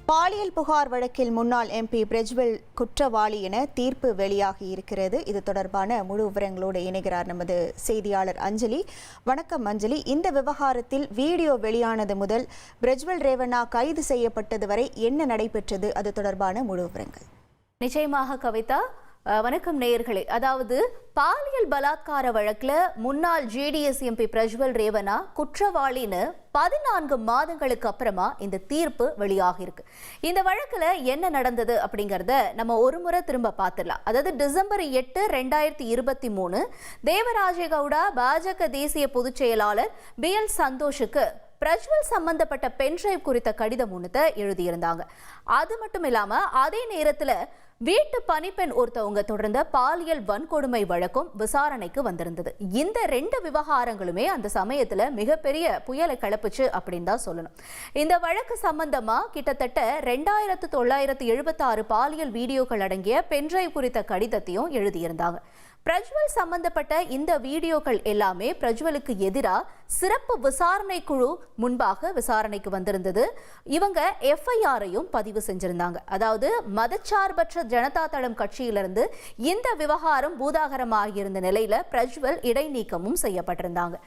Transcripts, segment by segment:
பாலியல் புகார் வழக்கில் முன்னாள் எம்பி பிரஜ்வல் குற்றவாளி என தீர்ப்பு வெளியாகி இருக்கிறது. இது தொடர்பான முழு விவரங்களோடு இணைகிறார் நமது செய்தியாளர் அஞ்சலி. வணக்கம் அஞ்சலி. இந்த விவகாரத்தில் வீடியோ வெளியானது முதல் பிரஜ்வல் ரேவண்ணா கைது செய்யப்பட்டது வரை என்ன நடைபெற்றது, அது தொடர்பான முழு விவரங்கள். நிச்சயமாக கவிதா. வணக்கம் நேயர்களே. அதாவது பாலியல் பலாத்கார வழக்குல முன்னாள் ஜேடிஎஸ் எம்பி பிரஜ்வல் ரேவண்ணா குற்றவாளின்னு 14 மாதங்களுக்கு அப்புறமா இந்த தீர்ப்பு வெளியாகி இருக்கு. இந்த வழக்குல என்ன நடந்தது அப்படிங்கறத நம்ம ஒரு முறை திரும்ப பார்த்துடலாம். அதாவது டிசம்பர் 8, 2023 தேவராஜேகவுடா பாஜக தேசிய பொதுச் செயலாளர் BL சந்தோஷுக்கு பிரஜ்வல் சம்பந்தப்பட்ட பென்டிரைவ் குறித்த கடிதம் ஒன்றுத்தை எழுதியிருந்தாங்க. அது மட்டும் இல்லாம அதே நேரத்துல வீட்டு பணிப்பெண் ஒருத்தவங்க தொடர்ந்த பாலியல் வன்கொடுமை வழக்கும் விசாரணைக்கு வந்திருந்தது. இந்த 2 விவகாரங்களுமே அந்த சமயத்துல மிகப்பெரிய புயலை கிளப்புச்சு அப்படின்னு தான் சொல்லணும். இந்த வழக்கு சம்பந்தமா கிட்டத்தட்ட 2976 பாலியல் வீடியோக்கள் அடங்கிய பென்டிரைவ் குறித்த கடிதத்தையும் எழுதியிருந்தாங்க. பிரஜ்வல் சம்பந்தப்பட்ட இந்த வீடியோக்கள் எல்லாமே பிரஜ்வலுக்கு எதிராக சிறப்பு விசாரணை குழு முன்பாக விசாரணைக்கு வந்திருந்தது. இவங்க FIR-ஐயும் பதிவு செஞ்சிருந்தாங்க. அதாவது மதச்சார்பற்ற ஜனதா தளம் கட்சியிலிருந்து இந்த விவகாரம் பூதாகரமாகியிருந்த நிலையில பிரஜ்வல் இடைநீக்கமும் செய்யப்பட்டிருந்தாங்க.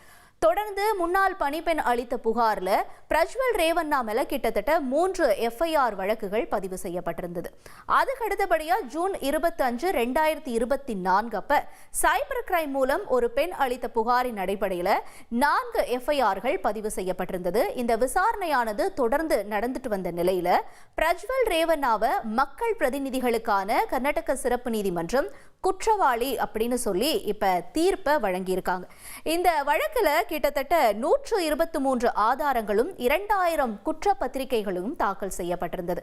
தொடர்ந்து முன்னாள் பணிப்பெண் அளித்த புகார்ல பிரஜ்வல் ரேவண்ணா மேல கிட்டத்தட்ட 3 FIR வழக்குகள் பதிவு செய்யப்பட்டிருந்தது. அதுக்கு அடுத்தபடியா ஜூன் 25, 2024 அப்ப சைபர் கிரைம் மூலம் ஒரு பெண் அளித்த புகாரின் அடிப்படையில் 4 FIR-கள் பதிவு செய்யப்பட்டிருந்தது. இந்த விசாரணையானது தொடர்ந்து நடந்துட்டு வந்த நிலையில பிரஜ்வல் ரேவண்ணாவை மக்கள் பிரதிநிதிகளுக்கான கர்நாடக சிறப்பு நீதிமன்றம் குற்றவாளி அப்படின்னு சொல்லி இப்ப தீர்ப்பை வழங்கியிருக்காங்க. இந்த வழக்குல கிட்டத்தட்ட 123 ஆதாரங்களும் 2000 குற்றப்பத்திரிகைகளும் தாக்கல் செய்யப்பட்டிருந்தது.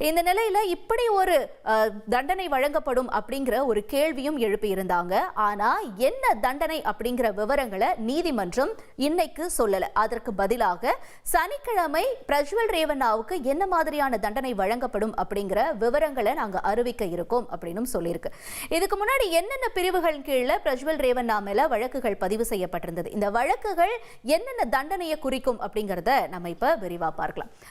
இந்த நிலையில இப்படி ஒரு தண்டனை வழங்கப்படும் அப்படிங்கிற ஒரு கேள்வியும் எழுப்பியிருந்தாங்க. ஆனா என்ன தண்டனை அப்படிங்கிற விவரங்களை நீதிமன்றம் இன்னைக்கு சொல்லல. அதற்கு பதிலாக சனிக்கிழமை பிரஜ்வல் ரேவண்ணாவுக்கு என்ன மாதிரியான தண்டனை வழங்கப்படும் அப்படிங்கிற விவரங்களை நாங்க அறிவிக்க இருக்கோம் அப்படின்னு சொல்லியிருக்கு. இதுக்கு முன்னாடி என்னென்ன பிரிவுகள் கீழே பிரஜ்வல் ரேவண்ணா மேல வழக்குகள் பதிவு செய்யப்பட்டிருந்தது, இந்த வழக்குகள் என்னென்ன தண்டனையை குறிக்கும் அப்படிங்கறத நம்ம இப்ப விரிவா பார்க்கலாம்.